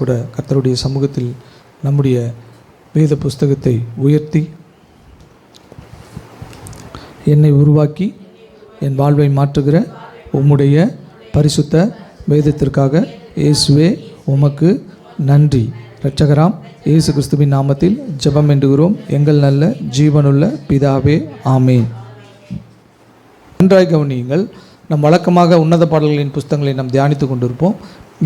கூட கர்த்தருடைய சமூகத்தில் நம்முடைய வேத புஸ்தகத்தை உயர்த்தி என்னை உருவாக்கி என் வாழ்வை மாற்றுகிற உம்முடைய பரிசுத்த வேதத்திற்காக இயேசுவே உமக்கு நன்றி. இரட்சகராம் இயேசு கிறிஸ்துவின் நாமத்தில் ஜெபம் வேண்டுகிறோம் எங்கள் நல்ல ஜீவனுள்ள பிதாவே, ஆமேன். நன்றாய் கவனியுங்கள். நம் வழக்கமாக உன்னத பாடல்களின் புஸ்தகங்களை நாம் தியானித்து கொண்டிருப்போம்.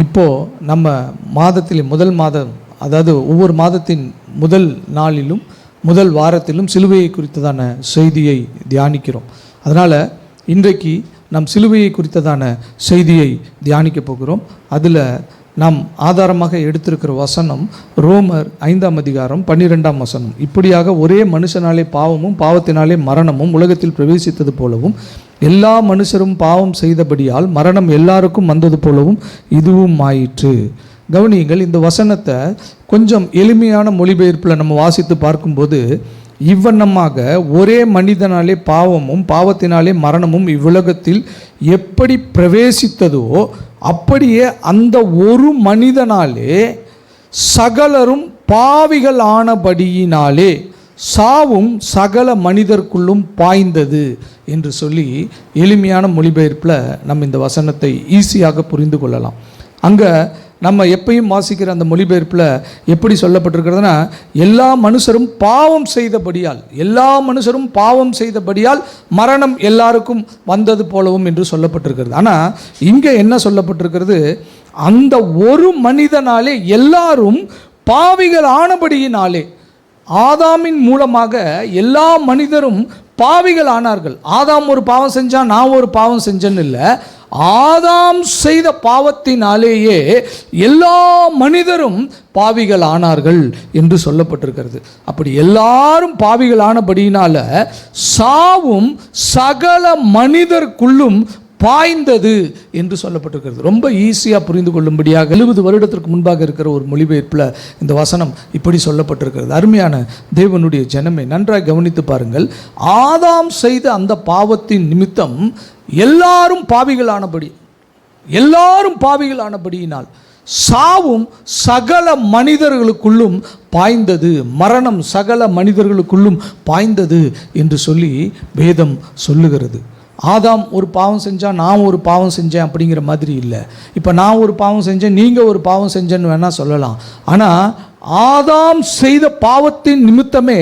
இப்போது நம்ம மாதத்தில் முதல் மாதம், அதாவது ஒவ்வொரு மாதத்தின் முதல் நாளிலும் முதல் வாரத்திலும் சிலுவையை குறித்ததான செய்தியை தியானிக்கிறோம். அதனால் இன்றைக்கு நாம் சிலுவையை குறித்ததான செய்தியை தியானிக்க போகிறோம். அதில் நாம் ஆதாரமாக எடுத்திருக்கிற வசனம் ரோமர் 5ஆம் அதிகாரம் 12ஆம் வசனம். இப்படியாக ஒரே மனுஷனாலே பாவமும் பாவத்தினாலே மரணமும் உலகத்தில் பிரவேசித்தது போலவும் எல்லா மனுஷரும் பாவம் செய்தபடியால் மரணம் எல்லாருக்கும் வந்தது போலவும் இதுவும் ஆயிற்று. கவனியுங்கள், இந்த வசனத்தை கொஞ்சம் எளிமையான மொழிபெயர்ப்பில் நம்ம வாசித்து பார்க்கும்போது இவ்வண்ணமாக ஒரே மனிதனாலே பாவமும் பாவத்தினாலே மரணமும் இவ்வுலகத்தில் எப்படி பிரவேசித்ததோ அப்படியே அந்த ஒரு மனிதனாலே சகலரும் பாவிகள் ஆனபடியினாலே சாவும் சகல மனிதர்க்குள்ளும் பாய்ந்தது என்று சொல்லி எளிமையான மொழிபெயர்ப்பில் நம்ம இந்த வசனத்தை ஈஸியாக புரிந்து கொள்ளலாம். அங்கே நம்ம எப்பயும் வாசிக்கிற அந்த மொழிபெயர்ப்பில் எப்படி சொல்லப்பட்டிருக்கிறதுனா, எல்லா மனுஷரும் பாவம் செய்தபடியால் மரணம் எல்லாருக்கும் வந்தது போலவும் என்று சொல்லப்பட்டிருக்கிறது. ஆனால் இங்கே என்ன சொல்லப்பட்டிருக்கிறது, அந்த ஒரு மனிதனாலே எல்லாரும் பாவிகள் ஆனபடியினாலே, ஆதாமின் மூலமாக எல்லா மனிதரும் பாவிகள் ஆனார்கள். ஆதாம் ஒரு பாவம் செஞ்சான், நான் ஒரு பாவம் செஞ்சேன்னு இல்லை, ஆதாம் செய்த பாவத்தினாலேயே எல்லா மனிதரும் பாவிகள் ஆனார்கள் என்று சொல்லப்பட்டிருக்கிறது. அப்படி எல்லாரும் பாவிகள் ஆனபடியினால சாவும் சகல மனிதருக்குள்ளும் பாய்ந்தது என்று சொல்லப்பட்டிருக்கிறது. ரொம்ப ஈஸியாக புரிந்து கொள்ளும்படியாக 70 வருடத்திற்கு முன்பாக இருக்கிற ஒரு மொழிபெயர்ப்பில் இந்த வசனம் இப்படி சொல்லப்பட்டிருக்கிறது. அருமையான தேவனுடைய ஜனமே, நன்றாக கவனித்து பாருங்கள். ஆதாம் செய்த அந்த பாவத்தின் நிமித்தம் எல்லாரும் பாவிகளானபடியினால் சாவும் சகல மனிதர்களுக்குள்ளும் பாய்ந்தது, மரணம் சகல மனிதர்களுக்குள்ளும் பாய்ந்தது என்று சொல்லி வேதம் சொல்லுகிறது. ஆதாம் ஒரு பாவம் செஞ்சால் நான் ஒரு பாவம் செஞ்சேன் அப்படிங்கிற மாதிரி இல்லை. இப்போ நான் ஒரு பாவம் செஞ்சேன், நீங்கள் ஒரு பாவம் செஞ்சேன்னு வேணால் சொல்லலாம். ஆனால் ஆதாம் செய்த பாவத்தின் நிமித்தமே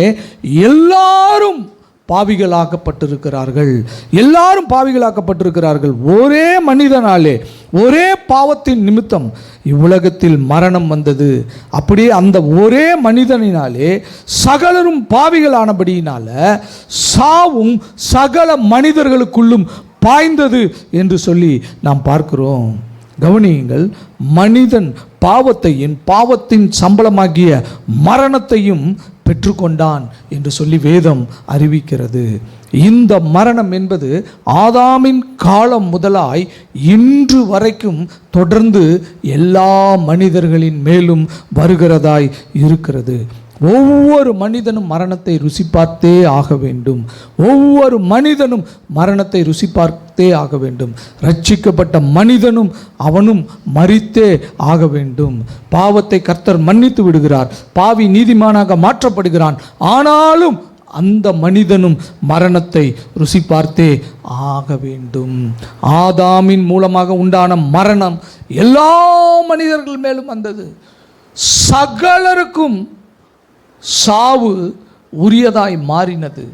எல்லாரும் பாவிகளாக்கப்பட்டிருக்கிறார்கள். ஒரே மனிதனாலே, ஒரே பாவத்தின் நிமித்தம் இவ்வுலகத்தில் மரணம் வந்தது. அப்படியே அந்த ஒரே மனிதனினாலே சகலரும் பாவிகளானபடியினால சாவும் சகல மனிதர்களுக்குள்ளும் பாய்ந்தது என்று சொல்லி நாம் பார்க்கிறோம். கவனியுங்கள், மனிதன் பாவத்தையும் பாவத்தின் சம்பளமாகிய மரணத்தையும் பெற்றுக்கொண்டான் என்று சொல்லி வேதம் அறிவிக்கிறது. இந்த மரணம் என்பது ஆதாமின் காலம் முதலாய் இன்று வரைக்கும் தொடர்ந்து எல்லா மனிதர்களின் மேலும் வருகிறதாய் இருக்கிறது. ஒவ்வொரு மனிதனும் மரணத்தை ருசி பார்த்தே ஆக வேண்டும். ரட்சிக்கப்பட்ட மனிதனும் அவனும் மரித்தே ஆக வேண்டும். பாவத்தை கர்த்தர் மன்னித்து விடுகிறார், பாவி நீதிமானாக மாற்றப்படுகிறான். ஆனாலும் அந்த மனிதனும் மரணத்தை ருசி பார்த்தே ஆக வேண்டும். ஆதாமின் மூலமாக உண்டான மரணம் எல்லா மனிதர்கள் மேலும் வந்தது. சகலருக்கும் சாவு உரியதாய் மாறினது,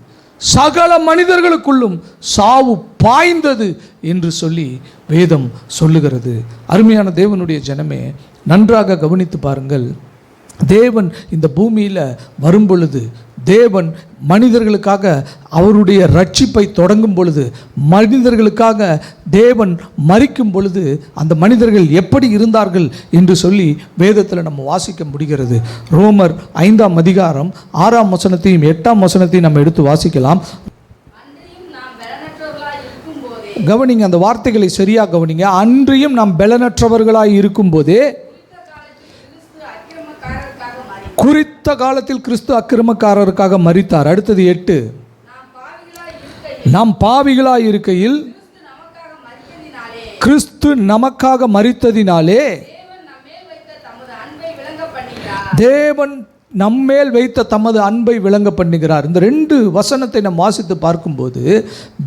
சகல மனிதர்களுக்குள்ளும் சாவு பாய்ந்தது என்று சொல்லி வேதம் சொல்லுகிறது. அருமையான தேவனுடைய ஜனமே, நன்றாக கவனித்து பாருங்கள். தேவன் இந்த பூமியில் வரும்பொழுது, தேவன் மனிதர்களுக்காக அவருடைய ரட்சிப்பை தொடங்கும் பொழுது, மனிதர்களுக்காக தேவன் மரிக்கும் பொழுது அந்த மனிதர்கள் எப்படி இருந்தார்கள் என்று சொல்லி வேதத்தில் நம்ம வாசிக்க முடிகிறது. ரோமர் 5ஆம் அதிகாரம் 6ஆம் வசனத்தையும் 8ஆம் வசனத்தையும் நம்ம எடுத்து வாசிக்கலாம். கவனிங்க, அந்த வார்த்தைகளை சரியாக கவனிங்க. அன்றியும் நாம் பலனற்றவர்களாய் இருக்கும் போதே, குறித்த காலத்தில் கிறிஸ்து அக்கிரமக்காரருக்காக மரித்தார். அடுத்தது 8, நாம் பாவிகளாய் இருக்கையில் கிறிஸ்து நமக்காக மரித்ததினாலே தேவன் நம்மேல் வைத்த தமது அன்பை விளங்க பண்ணுகிறார். இந்த 2 வசனத்தை நாம் வாசித்து பார்க்கும்போது,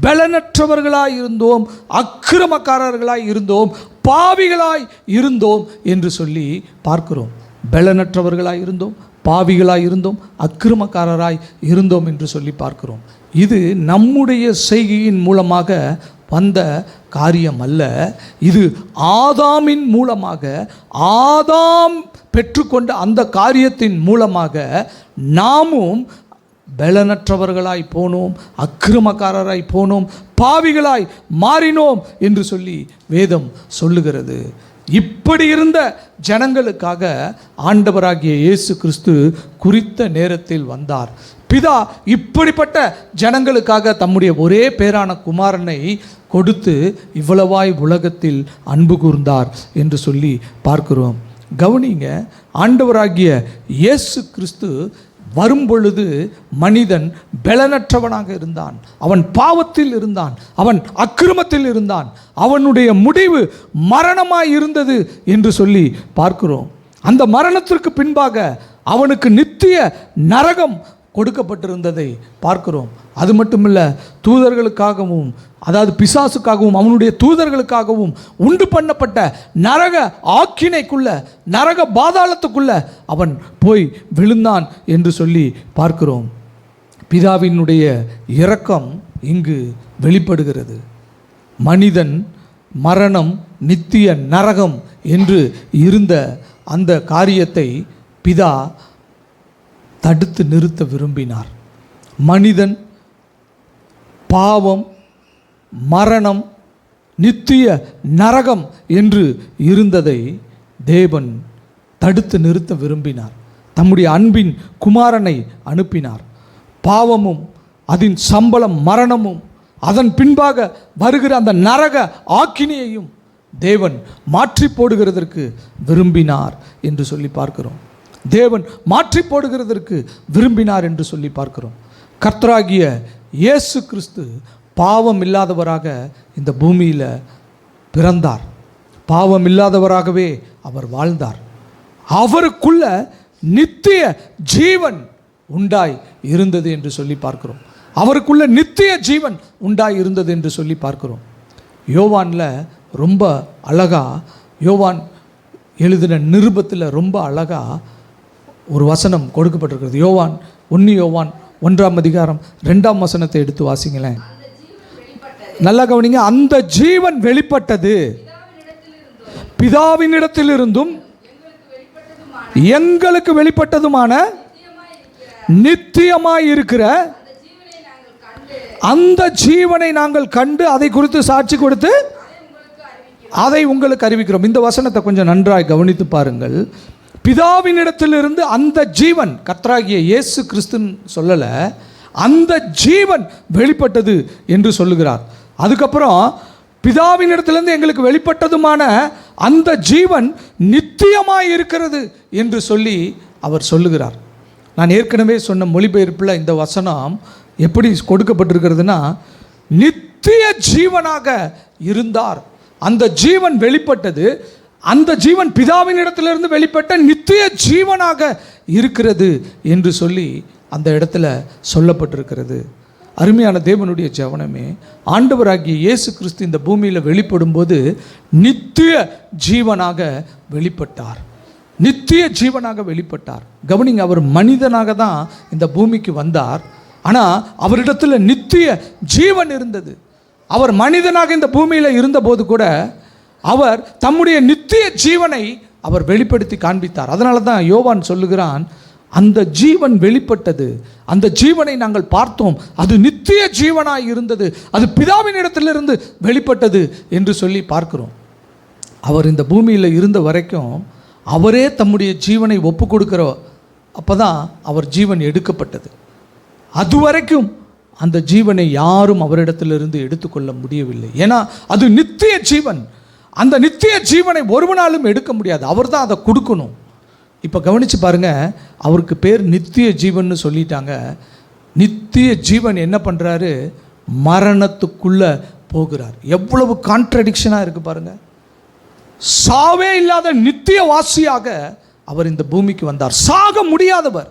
பலனற்றவர்களாய் இருந்தோம், அக்கிரமக்காரர்களாய் இருந்தோம், பாவிகளாய் இருந்தோம் என்று சொல்லி பார்க்கிறோம். பலனற்றவர்களாய் இருந்தோம், பாவிகளாய் இருந்தோம், அக்கிரமக்காரராய் இருந்தோம் என்று சொல்லி பார்க்கிறோம். இது நம்முடைய செய்கையின் மூலமாக வந்த காரியம் அல்ல. இது ஆதாமின் மூலமாக, ஆதாம் பெற்றுக்கொண்ட அந்த காரியத்தின் மூலமாக நாமும் பலனற்றவர்களாய் போனோம், அக்கிரமக்காரராய் போனோம், பாவிகளாய் மாறினோம் என்று சொல்லி வேதம் சொல்லுகிறது. இப்படி இருந்த ஜனங்களுக்காக ஆண்டவராகிய இயேசு கிறிஸ்து குறித்த நேரத்தில் வந்தார். பிதா இப்படிப்பட்ட ஜனங்களுக்காக தம்முடைய ஒரே பேரான குமாரனை கொடுத்து இவ்வளவாய் உலகத்தில் அன்பு கூர்ந்தார் என்று சொல்லி பார்க்கிறோம். கவனிங்க, ஆண்டவராகிய இயேசு கிறிஸ்து வரும்பொழுது மனிதன் பலனற்றவனாக இருந்தான், அவன் பாவத்தில் இருந்தான், அவன் அக்கிரமத்தில் இருந்தான், அவனுடைய முடிவு மரணமாய் இருந்தது என்று சொல்லி பார்க்கிறோம். அந்த மரணத்திற்கு பின்பாக அவனுக்கு நித்திய நரகம் கொடுக்கப்பட்டிருந்ததை பார்க்கிறோம். அது மட்டுமில்ல, தூதர்களுக்காகவும், அதாவது பிசாசுக்காகவும் அவனுடைய தூதர்களுக்காகவும் உண்டு பண்ணப்பட்ட நரக ஆக்கினைக்குள்ள, நரக பாதாளத்துக்குள்ள அவன் போய் விழுந்தான் என்று சொல்லி பார்க்கிறோம். பிதாவினுடைய இரக்கம் இங்கு வெளிப்படுகிறது. மனிதன் மரணம், நித்திய நரகம் என்று இருந்த அந்த காரியத்தை பிதா தடுத்து நிறுத்த விரும்பினார். மனிதன் பாவம், மரணம், நித்திய நரகம் என்று இருந்ததை தேவன் தடுத்து நிறுத்த விரும்பினார். தம்முடைய அன்பின் குமாரனை அனுப்பினார். பாவமும் அதன் சம்பளம் மரணமும் அதன் பின்பாக வருகிற அந்த நரக ஆக்கினியையும் தேவன் மாற்றி போடுகிறதற்கு விரும்பினார் என்று சொல்லி பார்க்கிறோம். தேவன் மாற்றி போடுகிறதற்கு விரும்பினார் என்று சொல்லி பார்க்கிறோம். கர்த்தராகிய இயேசு கிறிஸ்து பாவம் இல்லாதவராக இந்த பூமியில் பிறந்தார். பாவம் இல்லாதவராகவே அவர் வாழ்ந்தார். அவருக்குள்ள நித்திய ஜீவன் உண்டாய் இருந்தது என்று சொல்லி பார்க்கிறோம். அவருக்குள்ள நித்திய ஜீவன் உண்டாய் இருந்தது என்று சொல்லி பார்க்கிறோம். யோவானில் ரொம்ப அழகா, யோவான் எழுதின நிருபத்தில் ரொம்ப அழகா ஒரு வசனம் கொடுக்கப்பட்டிருக்கிறது. யோவான் 1 யோவான் 1ஆம் அதிகாரம் 2ஆம் வசனத்தை எடுத்து வாசிங்களேன். நல்லா கவனிங்க. அந்த ஜீவன் வெளிப்பட்டது பிதாவினிடத்திலிருந்தும் எங்களுக்கு வெளிப்பட்டதுமான நித்தியமாய் இருக்கிற அந்த ஜீவனை நாங்கள் கண்டு அதை குறித்து சாட்சி கொடுத்து அதை உங்களுக்கு அறிவிக்கிறோம். இந்த வசனத்தை கொஞ்சம் நன்றாய் கவனித்து பாருங்கள். பிதாவினிடத்திலிருந்து அந்த ஜீவன், கர்த்தராகிய இயேசு கிறிஸ்துன்னு சொல்லலை, அந்த ஜீவன் வெளிப்பட்டது என்று சொல்லுகிறார். அதுக்கப்புறம் பிதாவினிடத்திலிருந்து எங்களுக்கு வெளிப்பட்டதுமான அந்த ஜீவன் நித்தியமாய் இருக்கிறது என்று சொல்லி அவர் சொல்லுகிறார். நான் ஏற்கனவே சொன்ன மொழிபெயர்ப்பில் இந்த வசனம் எப்படி கொடுக்கப்பட்டிருக்கிறதுனா, நித்திய ஜீவனாக இருந்தார். அந்த ஜீவன் வெளிப்பட்டது, அந்த ஜீவன் பிதாவினிடத்திலிருந்து வெளிப்பட்ட நித்திய ஜீவனாக இருக்கிறது என்று சொல்லி அந்த இடத்துல சொல்லப்பட்டிருக்கிறது. அருமையான தேவனுடைய ஜெபமே, ஆண்டவராகிய இயேசு கிறிஸ்து இந்த பூமியில் வெளிப்படும் போது நித்திய ஜீவனாக வெளிப்பட்டார். நித்திய ஜீவனாக வெளிப்பட்டார். கவனிங்க, அவர் மனிதனாக தான் இந்த பூமிக்கு வந்தார். ஆனால் அவரிடத்தில் நித்திய ஜீவன் இருந்தது. அவர் மனிதனாக இந்த பூமியில் இருந்தபோது கூட அவர் தம்முடைய நித்திய ஜீவனை அவர் வெளிப்படுத்தி காண்பித்தார். அதனால தான் யோவான் சொல்லுகிறான், அந்த ஜீவன் வெளிப்பட்டது, அந்த ஜீவனை நாங்கள் பார்த்தோம், அது நித்திய ஜீவனாய் இருந்தது, அது பிதாவின் இடத்திலிருந்து வெளிப்பட்டது என்று சொல்லி பார்க்கிறோம். அவர் இந்த பூமியில் இருந்த வரைக்கும் அவரே தம்முடைய ஜீவனை ஒப்பு கொடுக்கிற அப்போ தான் அவர் ஜீவன் எடுக்கப்பட்டது. அதுவரைக்கும் அந்த ஜீவனை யாரும் அவரிடத்திலிருந்து எடுத்துக்கொள்ள முடியவில்லை. ஏன்னா அது நித்திய ஜீவன். அந்த நித்திய ஜீவனை ஒருவனாலும் எடுக்க முடியாது, அவர் தான் அதை கொடுக்கணும். இப்போ கவனித்து பாருங்கள், அவருக்கு பேர் நித்திய ஜீவன் சொல்லிட்டாங்க. நித்திய ஜீவன் என்ன பண்ணுறாரு? மரணத்துக்குள்ளே போகிறார். எவ்வளவு கான்ட்ரடிக்ஷனாக இருக்குது பாருங்கள். சாவே இல்லாத நித்திய வாசியாக அவர் இந்த பூமிக்கு வந்தார். சாக முடியாதவர்,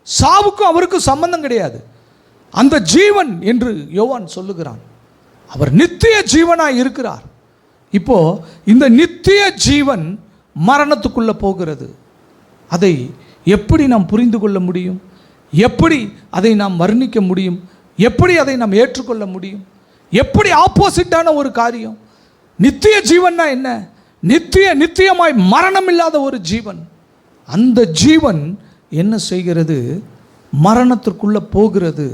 சாவுக்கும் அவருக்கும் சம்பந்தம் கிடையாது. அந்த ஜீவன் என்று யோவான் சொல்லுகிறான். அவர் நித்திய ஜீவனாய் இருக்கிறார். இப்போ இந்த நித்திய ஜீவன் மரணத்துக்குள்ள போகிறது. அதை எப்படி நாம் புரிந்து கொள்ள முடியும்? எப்படி அதை நாம் வர்ணிக்க முடியும்? எப்படி அதை நாம் ஏற்றுக்கொள்ள முடியும்? எப்படி ஆப்போசிட்டான ஒரு காரியம்? நித்திய ஜீவன்னா என்ன? நித்தியமாய் மரணம் இல்லாத ஒரு ஜீவன். அந்த ஜீவன் என்ன செய்கிறது? மரணத்திற்குள்ள போகிறது.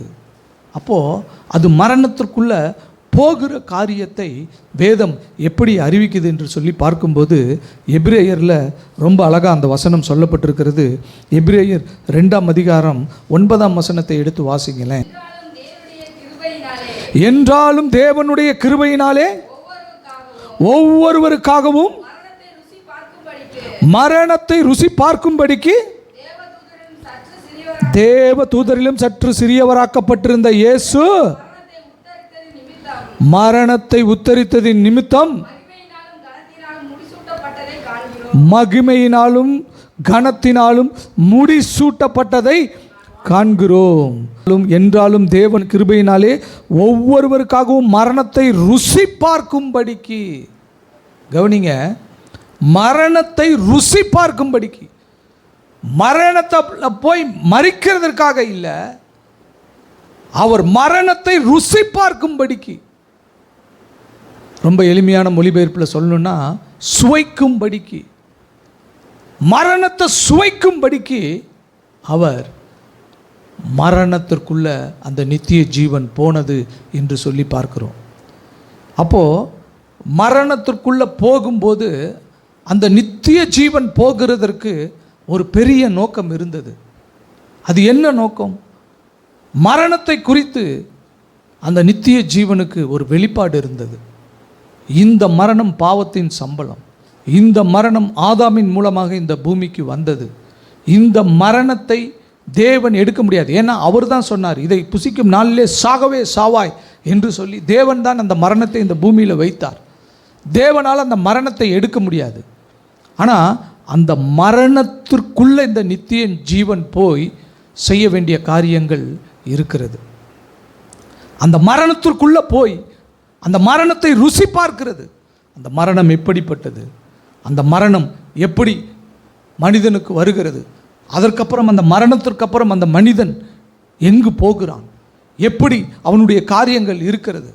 அப்போ அது மரணத்திற்குள்ள போகிற காரியத்தை வேதம் எப்படி அறிவிக்குது என்று சொல்லி பார்க்கும்போது எபிரேயரில் ரொம்ப அழகாக அந்த வசனம் சொல்லப்பட்டிருக்கிறது. எபிரேயர் 2ஆம் அதிகாரம் 9ஆம் வசனத்தை எடுத்து வாசிங்களேன். என்றாலும் தேவனுடைய கிருபையினாலே ஒவ்வொருவருக்காகவும் மரணத்தை ருசி பார்க்கும்படிக்கு தேவ தூதரிலும் சற்று சிறியவராக்கப்பட்டிருந்த இயேசு மரணத்தை உத்தரித்ததின் நிமித்தம் மகிமையினாலும் கனத்தினாலும் முடிசூட்டப்பட்டதை காண்கிறோம். என்றாலும் தேவன் கிருபையினாலே ஒவ்வொருவருக்காகவும் மரணத்தை ருசி பார்க்கும்படிக்கு, கவனிங்க, மரணத்தை ருசி பார்க்கும்படிக்கு, மரணத்தை போய் மறிக்கிறதற்காக இல்லை, அவர் மரணத்தை ருசி பார்க்கும்படிக்கு. ரொம்ப எளிமையான மொழிபெயர்ப்பில் சொல்லணும்னா சுவைக்கும்படிக்கு, மரணத்தை சுவைக்கும்படிக்கு அவர் மரணத்திற்குள்ள அந்த நித்திய ஜீவன் போனது என்று சொல்லி பார்க்கிறோம். அப்போது மரணத்திற்குள்ள போகும்போது அந்த நித்திய ஜீவன் போகிறதற்கு ஒரு பெரிய நோக்கம் இருந்தது. அது என்ன நோக்கம்? மரணத்தை குறித்து அந்த நித்திய ஜீவனுக்கு ஒரு வெளிப்பாடு இருந்தது. இந்த மரணம் பாவத்தின் சம்பளம். இந்த மரணம் ஆதாமின் மூலமாக இந்த பூமிக்கு வந்தது. இந்த மரணத்தை தேவன் எடுக்க முடியாது. ஏன்னா அவர் தான் சொன்னார், இதை புசிக்கும் நாளிலே சாகவே சாவாய் என்று சொல்லி தேவன் தான் அந்த மரணத்தை இந்த பூமியில் வைத்தார். தேவனால் அந்த மரணத்தை எடுக்க முடியாது. ஆனால் அந்த மரணத்திற்குள்ளே இந்த நித்திய ஜீவன் போய் செய்ய வேண்டிய காரியங்கள் இருக்கிறது. அந்த மரணத்திற்குள்ளே போய் அந்த மரணத்தை ருசி பார்க்கிறது. அந்த மரணம் எப்படிப்பட்டது? அந்த மரணம் எப்படி மனிதனுக்கு வருகிறது? அதற்கப்புறம் அந்த மரணத்திற்கு அப்புறம் அந்த மனிதன் எங்கு போகிறான்? எப்படி அவனுடைய காரியங்கள் இருக்கிறது?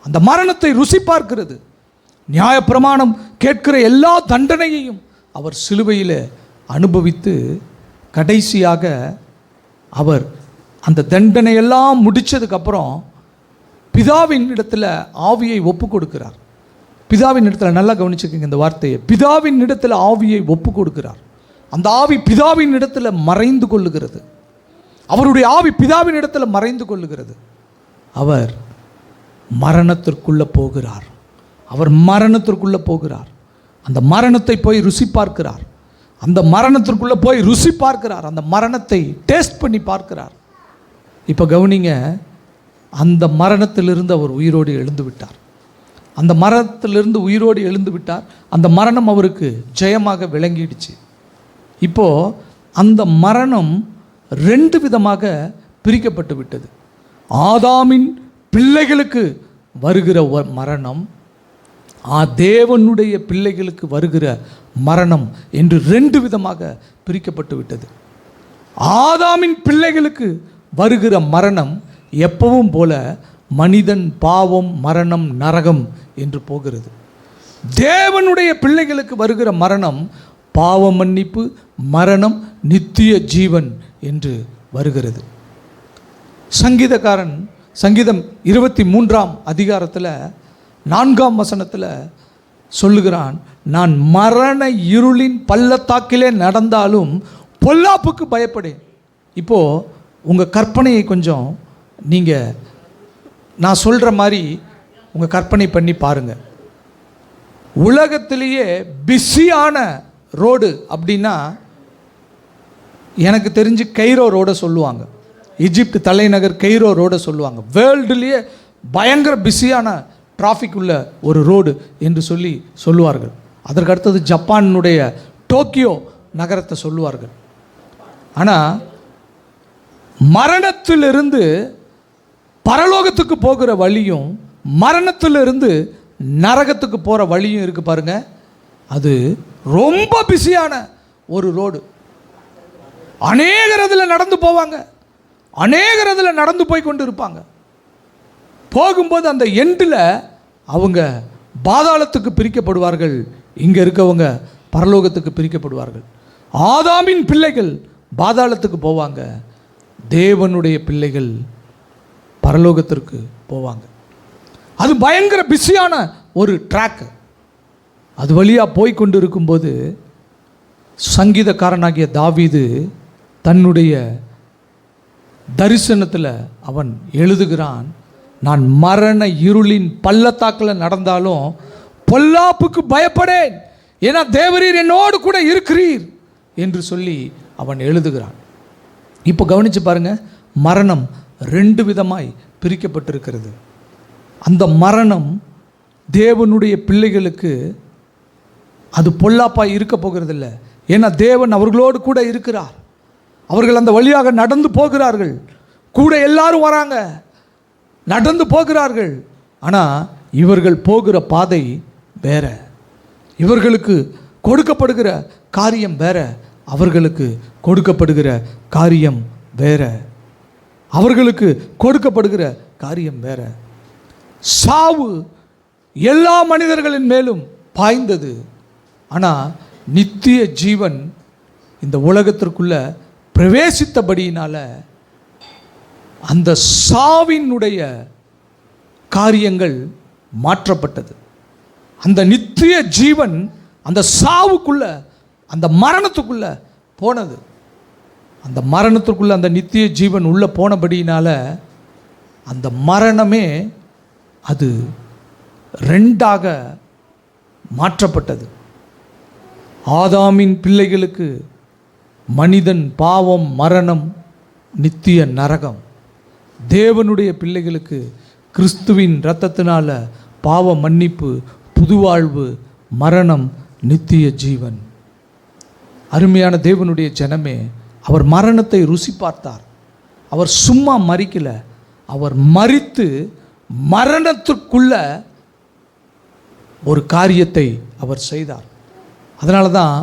அந்த மரணத்தை ருசி பார்க்கிறது. நியாயப்பிரமாணம் கேட்கிற எல்லா தண்டனையையும் அவர் சிலுவையில் அனுபவித்து கடைசியாக அவர் அந்த தண்டனையெல்லாம் முடித்ததுக்கப்புறம் பிதாவின் இடத்துல ஆவியை ஒப்பு கொடுக்கிறார். பிதாவின் இடத்துல நல்லா கவனிச்சுக்கோங்க இந்த வார்த்தையை. பிதாவின் இடத்துல ஆவியை ஒப்பு கொடுக்கிறார். அந்த ஆவி பிதாவின் இடத்துல மறைந்து கொள்ளுகிறது. அவருடைய ஆவி பிதாவின் இடத்துல மறைந்து கொள்ளுகிறது. அவர் மரணத்திற்குள்ளே போகிறார். அவர் மரணத்திற்குள்ளே போகிறார். அந்த மரணத்தை போய் ருசி பார்க்கிறார். அந்த மரணத்திற்குள்ளே போய் ருசி பார்க்கிறார். அந்த மரணத்தை டேஸ்ட் பண்ணி பார்க்கிறார். இப்போ கவனிங்க, அந்த மரணத்திலிருந்து அவர் உயிரோடு எழுந்து விட்டார். அந்த மரணத்திலிருந்து உயிரோடு எழுந்து விட்டார். அந்த மரணம் அவருக்கு ஜெயமாக விளங்கிடுச்சு. இப்போது அந்த மரணம் 2 விதமாக பிரிக்கப்பட்டு விட்டது. ஆதாமின் பிள்ளைகளுக்கு வருகிற மரணம், தேவனுடைய பிள்ளைகளுக்கு வருகிற மரணம் என்று 2 விதமாக பிரிக்கப்பட்டு விட்டது. ஆதாமின் பிள்ளைகளுக்கு வருகிற மரணம் எப்பவும் போல மனிதன், பாவம், மரணம், நரகம் என்று போகிறது. தேவனுடைய பிள்ளைகளுக்கு வருகிற மரணம் பாவ மன்னிப்பு, மரணம், நித்திய ஜீவன் என்று வருகிறது. சங்கீதக்காரன் சங்கீதம் 23ஆம் அதிகாரத்தில் 4ஆம் வசனத்தில் சொல்லுகிறான், நான் மரண இருளின் பள்ளத்தாக்கிலே நடந்தாலும் பொல்லாப்புக்கு பயப்படேன். இப்போது உங்கள் கற்பனையை கொஞ்சம் நீங்கள் நான் சொல்கிற மாதிரி உங்கள் கற்பனை பண்ணி பாருங்கள். உலகத்திலேயே பிஸியான ரோடு அப்படின்னா எனக்கு தெரிஞ்சு கெய்ரோ ரோடை சொல்லுவாங்க. ஈஜிப்ட் தலைநகர் கெய்ரோ ரோடை சொல்லுவாங்க. வேர்ல்டுலேயே பயங்கர பிஸியான டிராஃபிக் உள்ள ஒரு ரோடு என்று சொல்லுவார்கள். அதற்கு அடுத்தது ஜப்பானுடைய டோக்கியோ நகரத்தை சொல்லுவார்கள். ஆனால் மரணத்திலிருந்து பரலோகத்துக்கு போகிற வழியும் மரணத்திலிருந்து நரகத்துக்கு போகிற வழியும் இருக்குது பாருங்க. அது ரொம்ப பிஸியான ஒரு ரோடு. அநேகர் அதில் நடந்து போவாங்க, அநேகர் அதில் நடந்து போய் கொண்டு இருப்பாங்க. போகும்போது அந்த எண்டில் அவங்க பாதாளத்துக்கு பிரிக்கப்படுவார்கள், இங்கே இருக்கவங்க பரலோகத்துக்கு பிரிக்கப்படுவார்கள். ஆதாமின் பிள்ளைகள் பாதாளத்துக்கு போவாங்க, தேவனுடைய பிள்ளைகள் பரலோகத்திற்கு போவாங்க. அது பயங்கர பிஸியான ஒரு ட்ராக். அது வழியாக போய் கொண்டு இருக்கும்போது சங்கீதக்காரனாகிய தாவீது தன்னுடைய தரிசனத்தில் அவன் எழுதுகிறான், நான் மரண இருளின் பள்ளத்தாக்கில் நடந்தாலும் பொல்லாப்புக்கு பயப்படேன், ஏன்னா தேவரீர் என்னோடு கூட இருக்கிறீர் என்று சொல்லி அவன் எழுதுகிறான். இப்போ கவனித்து பாருங்க, மரணம் 2 விதமாய் பிரிக்கப்பட்டிருக்கிறது. அந்த மரணம் தேவனுடைய பிள்ளைகளுக்கு அது பொல்லாப்பாய் இருக்க போகிறதில்ல. ஏன்னா தேவன் அவர்களோடு கூட இருக்கிறார். அவர்கள் அந்த வழியாக நடந்து போகிறார்கள், கூட எல்லாரும் வராங்க, நடந்து போகிறார்கள். ஆனால் இவர்கள் போகிற பாதை வேற, இவர்களுக்கு கொடுக்கப்படுகிற காரியம் வேற, அவர்களுக்கு கொடுக்கப்படுகிற காரியம் வேற, அவர்களுக்கு கொடுக்கப்படுகிற காரியம் வேற. சாவு எல்லா மனிதர்களின் மேலும் பாய்ந்தது. ஆனால் நித்திய ஜீவன் இந்த உலகத்திற்குள்ள பிரவேசித்தபடியினால அந்த சாவினுடைய காரியங்கள் மாற்றப்பட்டது. அந்த நித்திய ஜீவன் அந்த சாவுக்குள்ள, அந்த மரணத்துக்குள்ள போனது. அந்த மரணத்துக்குள்ள அந்த நித்திய ஜீவன் உள்ள போனபடியினால அந்த மரணமே அது 2ஆக மாற்றப்பட்டது. ஆதாமின் பிள்ளைகளுக்கு மனிதன் பாவம், மரணம், நித்திய நரகம். தேவனுடைய பிள்ளைகளுக்கு கிறிஸ்துவின் இரத்தத்தினால பாவ மன்னிப்பு, புதுவாழ்வு, மரணம், நித்திய ஜீவன். அருமையான தேவனுடைய ஜனமே, அவர் மரணத்தை ருசி பார்த்தார். அவர் சும்மா மரிக்கல, அவர் மரித்து மரணத்திற்குள்ள ஒரு காரியத்தை அவர் செய்தார். அதனால தான்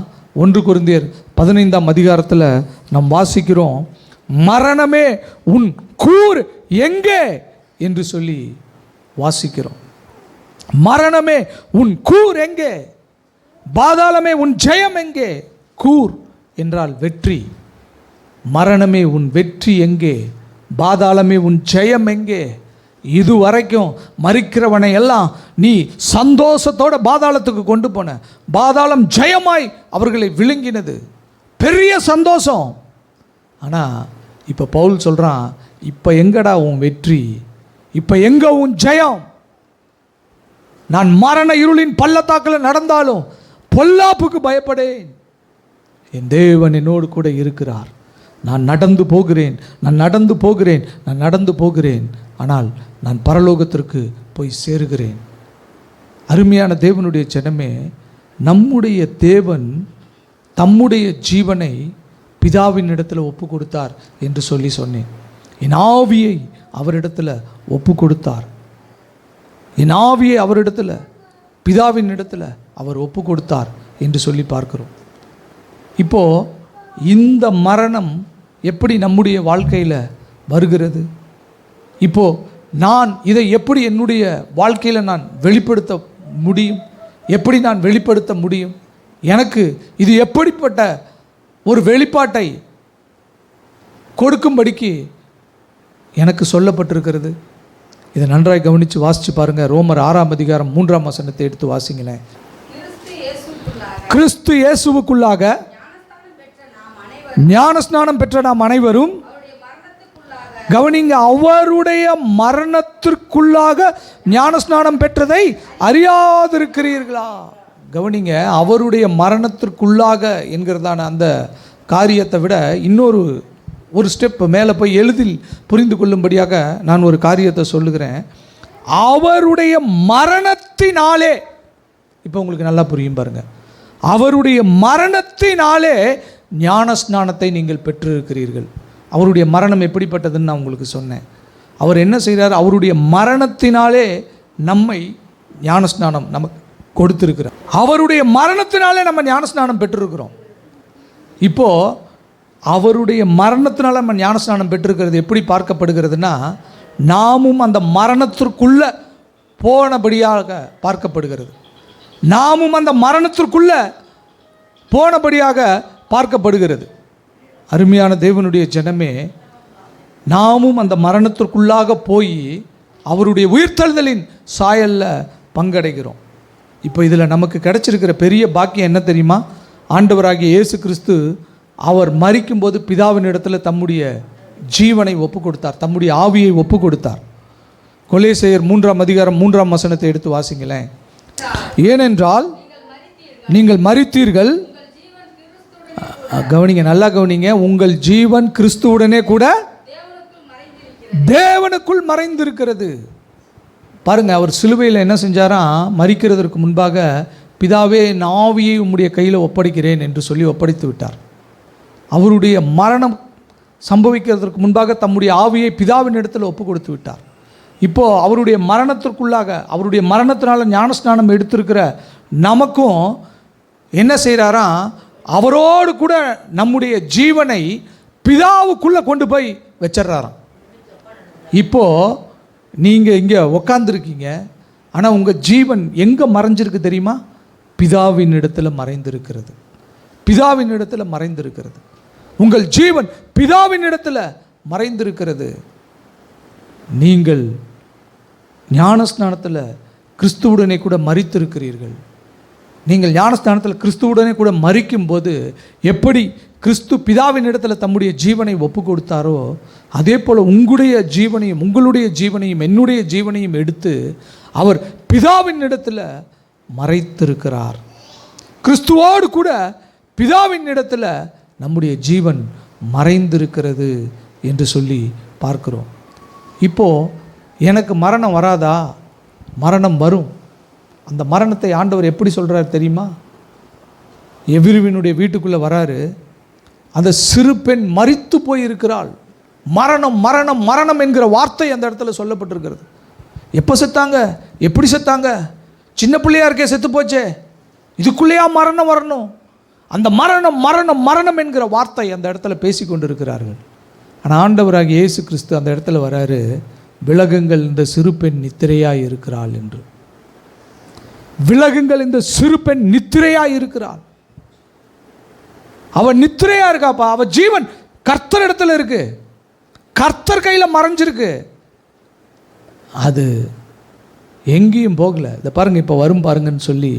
1 கொரிந்தியர் 15ஆம் அதிகாரத்தில் நாம் வாசிக்கிறோம், மரணமே உன் கூர் எங்கே என்று சொல்லி வாசிக்கிறோம். மரணமே உன் கூர் எங்கே, பாதாளமே உன் ஜெயம் எங்கே. கூர் என்றால் வெற்றி. மரணமே உன் வெற்றி எங்கே, பாதாளமே உன் ஜெயம் எங்கே. இதுவரைக்கும் மரிக்கிறவனை எல்லாம் நீ சந்தோஷத்தோட பாதாளத்துக்கு கொண்டு போன, பாதாளம் ஜெயமாய் அவர்களை விழுங்கினது, பெரிய சந்தோஷம். ஆனால் இப்போ பவுல் சொல்கிறான், இப்போ எங்கடா உன் வெற்றி, இப்போ எங்க உன் ஜெயம்? நான் மரண இருளின் பள்ளத்தாக்கில் நடந்தாலும் பொல்லாப்புக்கு பயப்படேன், என் தேவன் என்னோடு கூட இருக்கிறார். நான் நடந்து போகிறேன், நான் நடந்து போகிறேன், நான் நடந்து போகிறேன், ஆனால் நான் பரலோகத்திற்கு போய் சேருகிறேன். அருமையான தேவனுடைய ஜனமே, நம்முடைய தேவன் தம்முடைய ஜீவனை பிதாவின் இடத்துல ஒப்பு கொடுத்தார் என்று சொல்லி சொன்னேன். என் ஆவியை அவரிடத்துல ஒப்பு கொடுத்தார். என் ஆவியை அவரிடத்துல, பிதாவின் இடத்துல அவர் ஒப்பு கொடுத்தார் என்று சொல்லி பார்க்கிறோம். இப்போது இந்த மரணம் எப்படி நம்முடைய வாழ்க்கையில் வருகிறது? இப்போது நான் இதை எப்படி என்னுடைய வாழ்க்கையில் நான் வெளிப்படுத்த முடியும்? எப்படி நான் வெளிப்படுத்த முடியும்? எனக்கு இது எப்படிப்பட்ட ஒரு வெளிப்பாட்டை கொடுக்கும்படிக்கு எனக்கு சொல்லப்பட்டிருக்கிறது? இதை நன்றாய் கவனித்து வாசித்து பாருங்கள். ரோமர் 6ஆம் அதிகாரம் 3ஆம் வசனத்தை எடுத்து வாசிங்களேன். கிறிஸ்து இயேசுவுக்குள்ளாக ஞானஸ்நானம் பெற்ற நாம் அனைவரும், கவனிங்க, அவருடைய மரணத்திற்குள்ளாக ஞானஸ்நானம் பெற்றதை அறியாதிருக்கிறீர்களா? கவனிங்க, அவருடைய மரணத்திற்குள்ளாக என்கிறதான அந்த காரியத்தை விட இன்னொரு ஸ்டெப் மேலே போய் எளிதில் புரிந்து கொள்ளும்படியாக நான் ஒரு காரியத்தை சொல்லுகிறேன். அவருடைய மரணத்தினாலே, இப்போ உங்களுக்கு நல்லா புரியும் பாருங்க. அவருடைய மரணத்தினாலே ஞான ஸ்நானத்தை நீங்கள் பெற்றிருக்கிறீர்கள். அவருடைய மரணம் எப்படிப்பட்டதுன்னு நான் உங்களுக்கு சொன்னேன். அவர் என்ன செய்கிறார்? அவருடைய மரணத்தினாலே நம்மை ஞானஸ்நானம் நமக்கு கொடுத்துருக்கிறார். அவருடைய மரணத்தினாலே நம்ம ஞானஸ்நானம் பெற்றிருக்கிறோம். இப்போது அவருடைய மரணத்தினால நம்ம ஞானஸ்நானம் பெற்றிருக்கிறது எப்படி பார்க்கப்படுகிறதுனா, நாமும் அந்த மரணத்திற்குள்ளே போனபடியாக பார்க்கப்படுகிறது. நாமும் அந்த மரணத்திற்குள்ளே போனபடியாக பார்க்கப்படுகிறது. அருமையான தேவனுடைய ஜனமே, நாமும் அந்த மரணத்திற்குள்ளாக போய் அவருடைய உயிர்த்தெழுதலின் சாயலில் பங்கடைகிறோம். இப்போ இதில் நமக்கு கிடைச்சிருக்கிற பெரிய பாக்கியம் என்ன தெரியுமா? ஆண்டவராகிய இயேசு கிறிஸ்து அவர் மரிக்கும்போது பிதாவின் இடத்துல தம்முடைய ஜீவனை ஒப்பு கொடுத்தார், தம்முடைய ஆவியை ஒப்பு கொடுத்தார். கொலேசையர் 3ஆம் அதிகாரம் 3ஆம் வசனத்தை எடுத்து வாசிங்களேன். ஏனென்றால் நீங்கள் மரித்தீர்கள், கவனிங்க, நல்லா கவனிங்க, உங்கள் ஜீவன் கிறிஸ்துவுடனே கூட தேவனுக்குள் மறைந்திருக்கிறது. பாருங்க, அவர் சிலுவையில் என்ன செஞ்சாராம்? மரிக்கிறதற்கு முன்பாக பிதாவே என் ஆவியை உம்முடைய கையில் ஒப்படைக்கிறேன் என்று சொல்லி ஒப்படைத்து விட்டார். அவருடைய மரணம் சம்பவிக்கிறதற்கு முன்பாக தம்முடைய ஆவியை பிதாவின் இடத்துல ஒப்பு கொடுத்து விட்டார். இப்போது அவருடைய மரணத்திற்குள்ளாக, அவருடைய மரணத்தினால ஞானஸ்நானம் எடுத்திருக்கிற நமக்கும் என்ன செய்கிறாராம்? அவரோடு கூட நம்முடைய ஜீவனை பிதாவுக்குள்ளே கொண்டு போய் வச்சிட்றாராம். இப்போது நீங்கள் இங்கே உக்காந்துருக்கீங்க, ஆனால் உங்கள் ஜீவன் எங்கே மறைஞ்சிருக்கு தெரியுமா? பிதாவின் இடத்துல மறைந்திருக்கிறது. பிதாவின் இடத்துல மறைந்திருக்கிறது. உங்கள் ஜீவன் பிதாவின் இடத்துல மறைந்திருக்கிறது. நீங்கள் ஞானஸ்நானத்தில் கிறிஸ்துவுடனே கூட மரித்திருக்கிறீர்கள். நீங்கள் ஞானஸ்தானத்தில் கிறிஸ்துவுடனே கூட மரிக்கும்போது எப்படி கிறிஸ்து பிதாவின் இடத்துல தம்முடைய ஜீவனை ஒப்பு கொடுத்தாரோ, அதே போல் உங்களுடைய ஜீவனையும் என்னுடைய ஜீவனையும் எடுத்து அவர் பிதாவின் இடத்துல மறைத்திருக்கிறார். கிறிஸ்துவோடு கூட பிதாவின் இடத்துல நம்முடைய ஜீவன் மறைந்திருக்கிறது என்று சொல்லி பார்க்கிறோம். இப்போது எனக்கு மரணம் வராதா? மரணம் வரும். அந்த மரணத்தை ஆண்டவர் எப்படி சொல்கிறார் தெரியுமா? எவிருவினுடைய வீட்டுக்குள்ளே வராரு. அந்த சிறு பெண் மரித்து போயிருக்கிறாள். மரணம் மரணம் மரணம் என்கிற வார்த்தை அந்த இடத்துல சொல்லப்பட்டிருக்கிறது. எப்போ செத்தாங்க? எப்படி செத்தாங்க? சின்ன பிள்ளையா இருக்கே, செத்து போச்சே, இதுக்குள்ளேயா மரணம் வரணும்? அந்த மரணம் மரணம் மரணம் என்கிற வார்த்தை அந்த இடத்துல பேசி கொண்டு இருக்கிறார்கள். ஆனால் ஆண்டவராகிய இயேசு கிறிஸ்து அந்த இடத்துல வராரு, விலகுங்கள், இந்த சிறு பெண் நித்திரையாய் இருக்கிறாள் என்று. விலகுங்கள், இந்த சிறு பெண் நித்திரையாய் இருக்கிறாள். அவன் நித்திரையா இருக்காப்பா. அவ ஜீவன் கர்த்தர் இடத்துல இருக்கு, கர்த்தர் கையில் மறைஞ்சிருக்கு. அது எங்கேயும் போகல. இதை பாருங்க, இப்போ வரும் பாருங்கன்னு சொல்லி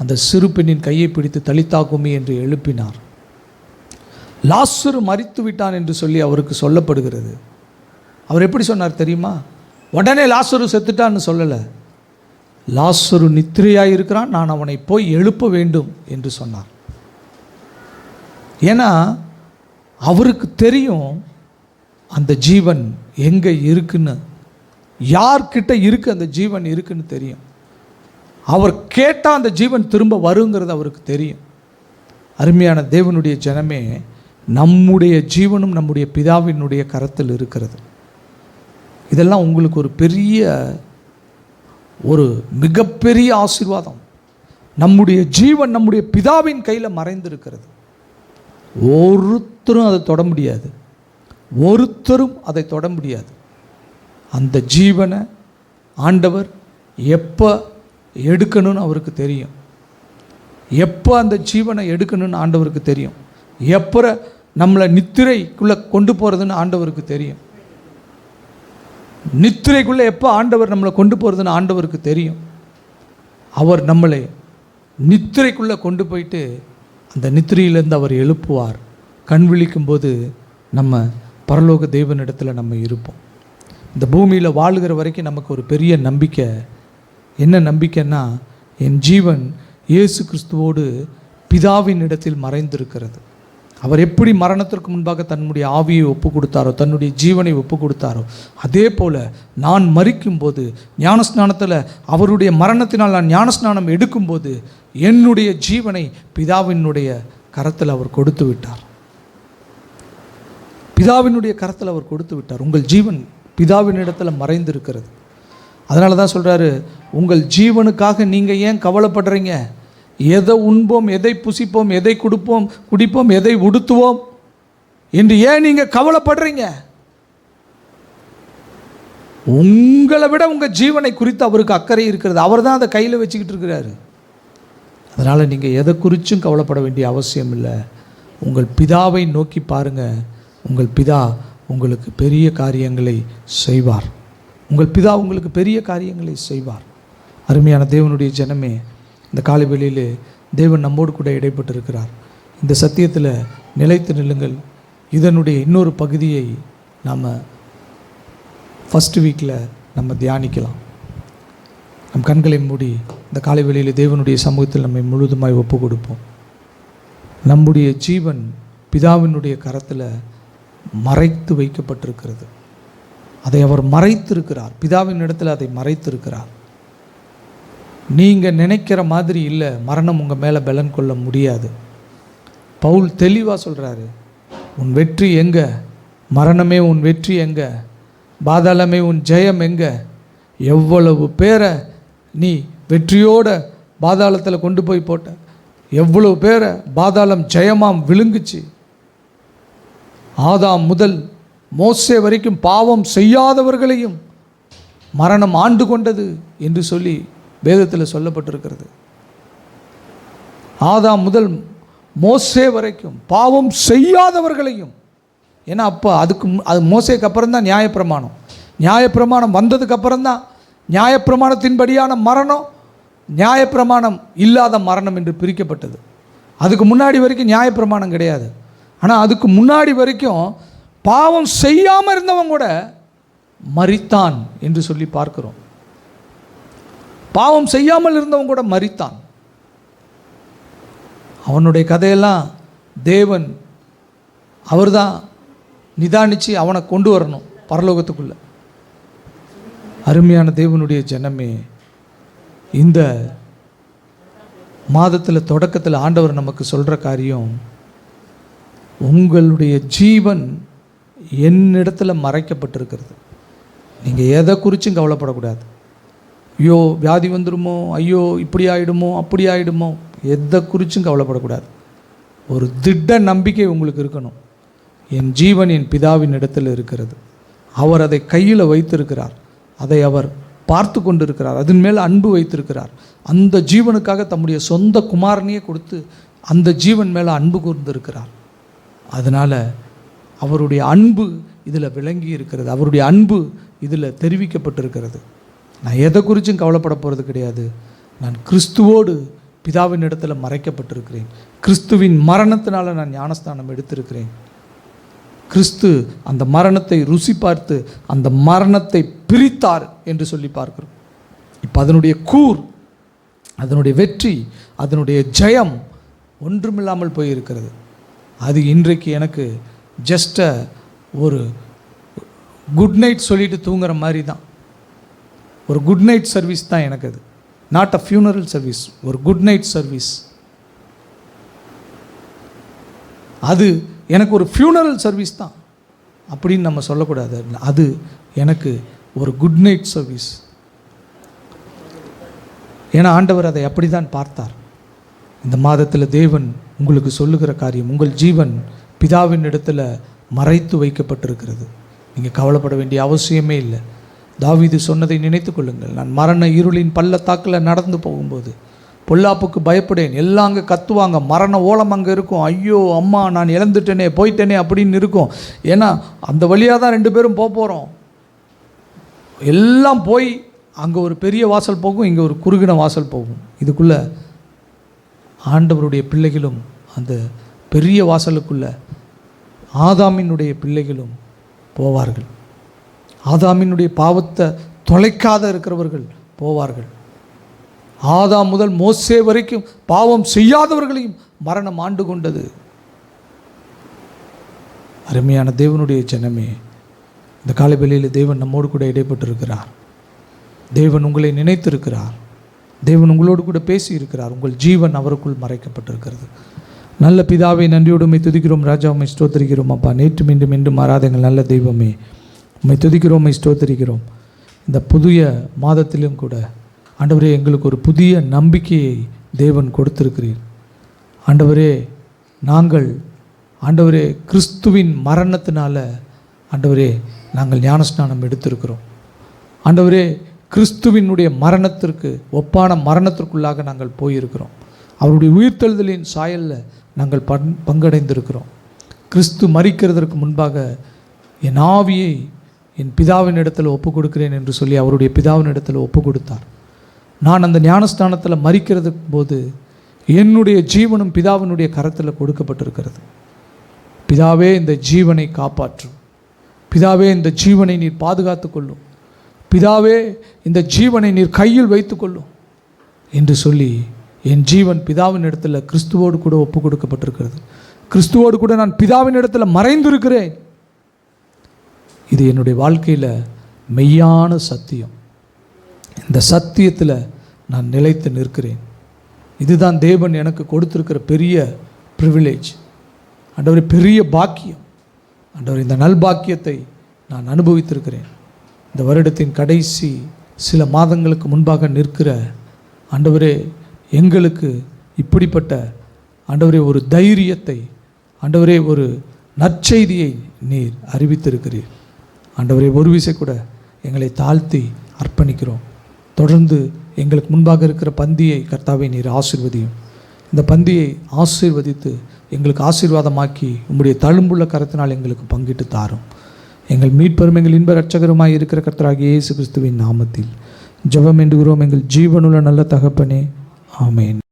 அந்த சிறு பெண்ணின் கையை பிடித்து தலித்தாக்குமி என்று எழுப்பினார். லாசரு மரித்து விட்டான் என்று சொல்லி அவருக்கு சொல்லப்படுகிறது. அவர் எப்படி சொன்னார் தெரியுமா? உடனே லாசரு செத்துட்டான்னு சொல்லலை. லாசரு நித்திரையாக இருக்கிறான், நான் அவனை போய் எழுப்ப வேண்டும் என்று சொன்னார். ஏன்னா அவருக்கு தெரியும் அந்த ஜீவன் எங்கே இருக்குன்னு, யார்கிட்ட இருக்கு அந்த ஜீவன் இருக்குன்னு தெரியும். அவர் கேட்டால் அந்த ஜீவன் திரும்ப வருங்கிறது அவருக்கு தெரியும். அருமையான தேவனுடைய ஜனமே, நம்முடைய ஜீவனும் நம்முடைய பிதாவினுடைய கரத்தில் இருக்கிறது. இதெல்லாம் உங்களுக்கு ஒரு பெரிய, ஒரு மிகப்பெரிய ஆசீர்வாதம். நம்முடைய ஜீவன் நம்முடைய பிதாவின் கையில் மறைந்திருக்கிறது. ஒருத்தரும் அதை தொட முடியாது, ஒருத்தரும் அதை தொட முடியாது. அந்த ஜீவனை ஆண்டவர் எப்போ எடுக்கணும்னு அவருக்கு தெரியும். எப்போ அந்த ஜீவனை எடுக்கணும்னு ஆண்டவருக்கு தெரியும். எப்போ நம்மளை நித்திரைக்குள்ளே கொண்டு போகிறதுன்னு ஆண்டவருக்கு தெரியும். நித்திரைக்குள்ளே எப்போ ஆண்டவர் நம்மளை கொண்டு போகிறதுன்னு ஆண்டவருக்கு தெரியும். அவர் நம்மளை நித்திரைக்குள்ளே கொண்டு போயிட்டு அந்த நித்திரையிலேருந்து அவர் எழுப்புவார். கண் விழிக்கும்போது நம்ம பரலோக தேவனிடத்தில் நம்ம இருப்போம். இந்த பூமியில் வாழுகிற வரைக்கும் நமக்கு ஒரு பெரிய நம்பிக்கை. என்ன நம்பிக்கைன்னா, என் ஜீவன் இயேசு கிறிஸ்துவோடு பிதாவின் இடத்தில் மறைந்திருக்கிறது. அவர் எப்படி மரணத்திற்கு முன்பாக தன்னுடைய ஆவியை ஒப்பு கொடுத்தாரோ, தன்னுடைய ஜீவனை ஒப்பு கொடுத்தாரோ, அதே போல் நான் மரிக்கும்போது ஞானஸ்நானத்தில் அவருடைய மரணத்தினால் நான் ஞானஸ்நானம் எடுக்கும்போது என்னுடைய ஜீவனை பிதாவினுடைய கரத்தில் அவர் கொடுத்து விட்டார். பிதாவினுடைய கரத்தில் அவர் கொடுத்து விட்டார். உங்கள் ஜீவன் பிதாவின் இடத்துல மறைந்திருக்கிறது. அதனால தான் சொல்கிறாரு, உங்கள் ஜீவனுக்காக நீங்கள் ஏன் கவலைப்படுறீங்க? எதை உண்போம், எதை புசிப்போம், எதை குடிப்போம், எதை உடுத்துவோம் என்று ஏன் நீங்கள் கவலைப்படுறீங்க? உங்களை விட உங்கள் ஜீவனை குறித்து அவருக்கு அக்கறை இருக்கிறது. அவர் தான் அதை கையில் வச்சுக்கிட்டு இருக்கிறாரு. அதனால் நீங்கள் எதை குறித்தும் கவலைப்பட வேண்டிய அவசியம் இல்லை. உங்கள் பிதாவை நோக்கி பாருங்கள். உங்கள் பிதா உங்களுக்கு பெரிய காரியங்களை செய்வார். உங்கள் பிதா உங்களுக்கு பெரிய காரியங்களை செய்வார். அருமையான தேவனுடைய ஜனமே, இந்த காலை வேளையிலே தேவன் நம்மோடு கூட இடைப்பட்டிருக்கிறார். இந்த சத்தியத்தில் நிலைத்து நில்லுங்கள். இதனுடைய இன்னொரு பகுதியை நாம் ஃபஸ்ட் வீக்கில் நம்ம தியானிக்கலாம். நம் கண்களை மூடி இந்த காலை வேளையிலே தேவனுடைய சமூகத்தில் நம்மை முழுதுமாய் ஒப்பு கொடுப்போம். நம்முடைய ஜீவன் பிதாவினுடைய கரத்தில் மறைத்து வைக்கப்பட்டிருக்கிறது. அதை அவர் மறைத்திருக்கிறார். பிதாவின் இடத்துல அதை மறைத்திருக்கிறார். நீங்கள் நினைக்கிற மாதிரி இல்லை, மரணம் உங்கள் மேலே பலன் கொள்ள முடியாது. பவுல் தெளிவாக சொல்கிறாரு, உன் வெற்றி எங்கே? மரணமே உன் வெற்றி எங்கே? பாதாளமே உன் ஜெயம் எங்கே? எவ்வளவு பேரை நீ வெற்றியோட பாதாளத்தில் கொண்டு போய் போட்ட, எவ்வளவு பேரை பாதாளம் ஜெயமாம் விழுங்குச்சு. ஆதாம் முதல் மோசே வரைக்கும் பாவம் செய்யாதவர்களையும் மரணம் ஆண்டு கொண்டது என்று சொல்லி வேதத்தில் சொல்லப்பட்டிருக்கிறது. ஆதாம் முதல் மோசே வரைக்கும் பாவம் செய்யாதவர்களையும். ஏன்னா அப்போ அது மோசேக்கு அப்புறம் தான் நியாயப்பிரமாணம். நியாயப்பிரமாணம் வந்ததுக்கு அப்புறம் தான் நியாயப்பிரமாணத்தின்படியான மரணம், நியாயப்பிரமாணம் இல்லாத மரணம் என்று பிரிக்கப்பட்டது. அதுக்கு முன்னாடி வரைக்கும் நியாயப்பிரமாணம் கிடையாது. ஆனால் அதுக்கு முன்னாடி வரைக்கும் பாவம் செய்யாமல் இருந்தவன் கூட மரித்தான் என்று சொல்லி பார்க்கிறோம். பாவம் செய்யாமல் இருந்தவன் கூட மரித்தான். அவனுடைய கதையெல்லாம் தேவன் அவர்தான் நிதானித்து அவனை கொண்டு வரணும் பரலோகத்துக்குள்ள. அருமையான தேவனுடைய ஜனமே, இந்த மாதத்தில் தொடக்கத்தில் ஆண்டவர் நமக்கு சொல்கிற காரியம், உங்களுடைய ஜீவன் என்னிடத்தில் மறைக்கப்பட்டிருக்கிறது. நீங்கள் எதை குறித்தும் கவலைப்படக்கூடாது. ஐயோ வியாதி வந்துடுமோ, ஐயோ இப்படி ஆகிடுமோ, அப்படி ஆகிடுமோ, எதை குறித்தும் கவலைப்படக்கூடாது. ஒரு திட்ட நம்பிக்கை உங்களுக்கு இருக்கணும். என் ஜீவன் என் பிதாவின் இடத்தில் இருக்கிறது. அவர் அதை கையில் வைத்திருக்கிறார். அதை அவர் பார்த்து கொண்டு இருக்கிறார். அதன் மேல் அன்பு வைத்திருக்கிறார். அந்த ஜீவனுக்காக தம்முடைய சொந்த குமாரனையே கொடுத்து அந்த ஜீவன் மேலே அன்பு கூர்ந்திருக்கிறார். அதனால் அவருடைய அன்பு இதில் விளங்கி இருக்கிறது. அவருடைய அன்பு இதில் தெரிவிக்கப்பட்டிருக்கிறது. நான் எதை குறித்தும் கவலைப்பட போகிறது கிடையாது. நான் கிறிஸ்துவோடு பிதாவின் இடத்துல மறைக்கப்பட்டிருக்கிறேன். கிறிஸ்துவின் மரணத்தினால் நான் ஞானஸ்தானம் எடுத்திருக்கிறேன். கிறிஸ்து அந்த மரணத்தை ருசி பார்த்து அந்த மரணத்தை பிரித்தார் என்று சொல்லி பார்க்கிறோம். இப்போ அதனுடைய கூர், அதனுடைய வெற்றி, அதனுடைய ஜெயம் ஒன்றுமில்லாமல் போயிருக்கிறது. அது இன்றைக்கு எனக்கு ஜஸ்ட் ஒரு குட் நைட் சொல்லிட்டு தூங்குற மாதிரி தான். ஒரு குட் நைட் சர்வீஸ் தான் எனக்கு. அது நாட் அ ஃபியூனரல் சர்வீஸ், ஒரு குட் நைட் சர்வீஸ். அது எனக்கு ஒரு ஃபியூனரல் சர்வீஸ் தான் அப்படின்னு நம்ம சொல்லக்கூடாது. அது எனக்கு ஒரு குட் நைட் சர்வீஸ். ஏன்னா ஆண்டவர் அதை அப்படி தான் பார்த்தார். இந்த மாதத்தில் தேவன் உங்களுக்கு சொல்லுகிற காரியம், உங்கள் ஜீவன் பிதாவின் இடத்துல மறைத்து வைக்கப்பட்டிருக்கிறது. நீங்கள் கவலைப்பட வேண்டிய அவசியமே இல்லை. தாவீது சொன்னதை நினைத்து கொள்ளுங்கள். நான் மரண இருளின் பள்ளத்தாக்கில் நடந்து போகும்போது பொல்லாப்புக்கு பயப்படேன். எல்லாம் அங்கே கத்துவாங்க, மரண ஓலம் அங்கே இருக்கும். ஐயோ அம்மா நான் இழந்துட்டேனே, போயிட்டேனே அப்படின்னு இருக்கும். ஏன்னா அந்த வழியாக தான் 2 பேரும் போகிறோம். எல்லாம் போய் அங்கே ஒரு பெரிய வாசல் போகும், இங்கே ஒரு குறுகின வாசல் போகும். இதுக்குள்ளே ஆண்டவருடைய பிள்ளைகளும் அந்த பெரிய வாசலுக்குள்ளே ஆதாமினுடைய பிள்ளைகளும் போவார்கள். ஆதாமினுடைய பாவத்தை தொலைக்காத இருக்கிறவர்கள் போவார்கள். ஆதாம் முதல் மோசே வரைக்கும் பாவம் செய்யாதவர்களையும் மரணம் ஆண்டு கொண்டது. அருமையான தேவனுடைய ஜனமே, இந்த காலை வேளையில் தேவன் நம்மோடு கூட இடைப்பட்டிருக்கிறார். தேவன் உங்களை நினைத்திருக்கிறார். தேவன் உங்களோடு கூட பேசி இருக்கிறார். உங்கள் ஜீவன் அவருக்குள் மறைக்கப்பட்டிருக்கிறது. நல்ல பிதாவை நன்றியோடு உம்மை துதிக்கிறோம் ராஜா, உம்மை ஸ்தோத்திரிக்கிறோம் அப்பா. நேற்று மீண்டும் இன்று மாறாத எங்கள் நல்ல தெய்வமே, உம்மை துதிக்கிறோம், உம்மை ஸ்தோத்திரிக்கிறோம். இந்த புதிய மாதத்திலும் கூட ஆண்டவரே எங்களுக்கு ஒரு புதிய நம்பிக்கையை தேவன் கொடுத்திருக்கிறீர். ஆண்டவரே, நாங்கள் ஆண்டவரே கிறிஸ்துவின் மரணத்தினால ஆண்டவரே நாங்கள் ஞானஸ்நானம் எடுத்திருக்கிறோம். ஆண்டவரே, கிறிஸ்துவினுடைய மரணத்திற்கு ஒப்பான மரணத்திற்குள்ளாக நாங்கள் போயிருக்கிறோம். அவருடைய உயிர்த்தெழுதலின் சாயலில் நாங்கள் பங்கடைந்திருக்கிறோம். கிறிஸ்து மரிக்கிறதற்கு முன்பாக என் ஆவியை என் பிதாவின் இடத்துல ஒப்பு கொடுக்கிறேன் என்று சொல்லி அவருடைய பிதாவின் இடத்துல ஒப்பு கொடுத்தார். நான் அந்த ஞானஸ்தானத்தில் மரிக்கிறதுக்கு போது என்னுடைய ஜீவனும் பிதாவினுடைய கரத்தில் கொடுக்கப்பட்டிருக்கிறது. பிதாவே, இந்த ஜீவனை காப்பாற்றும். பிதாவே, இந்த ஜீவனை நீர் பாதுகாத்து கொள்ளும். பிதாவே, இந்த ஜீவனை நீர் கையில் வைத்து கொள்ளும் என்று சொல்லி என் ஜீவன் பிதாவின் இடத்துல கிறிஸ்துவோடு கூட ஒப்பு கொடுக்கப்பட்டிருக்கிறது. கிறிஸ்துவோடு கூட நான் பிதாவின் இடத்துல மறைந்திருக்கிறேன். இது என்னுடைய வாழ்க்கையில் மெய்யான சத்தியம். இந்த சத்தியத்தில் நான் நிலைத்து நிற்கிறேன். இதுதான் தேவன் எனக்கு கொடுத்திருக்கிற பெரிய ப்ரிவிலேஜ். ஆண்டவரே, பெரிய பாக்கியம். ஆண்டவர், இந்த நல்பாக்கியத்தை நான் அனுபவித்திருக்கிறேன். இந்த வருடத்தின் கடைசி சில மாதங்களுக்கு முன்பாக நிற்கிற ஆண்டவரே, எங்களுக்கு இப்படிப்பட்ட ஆண்டவரே ஒரு தைரியத்தை, ஆண்டவரே ஒரு நற்செய்தியை நீர் அறிவித்திருக்கிறீர். ஆண்டவரே, ஒரு விசை கூட எங்களை தாழ்த்தி அர்ப்பணிக்கிறோம். தொடர்ந்து எங்களுக்கு முன்பாக இருக்கிற பந்தியை கர்த்தாவை நீர் ஆசீர்வதியும். இந்த பந்தியை ஆசீர்வதித்து எங்களுக்கு ஆசீர்வாதமாக்கி உம்முடைய தழும்புள்ள கரத்தினால் எங்களுக்கு பங்கிட்டு தாரும். எங்கள் மீட்பெரும் எங்கள் இன்ப இரட்சகருமாய் இருக்கிற கர்த்தராகிய இயேசு கிறிஸ்துவின் நாமத்தில் ஜெபம் வேண்டுகிறோம் எங்கள் ஜீவனுள்ள நல்ல தகப்பனே, ஆமென்.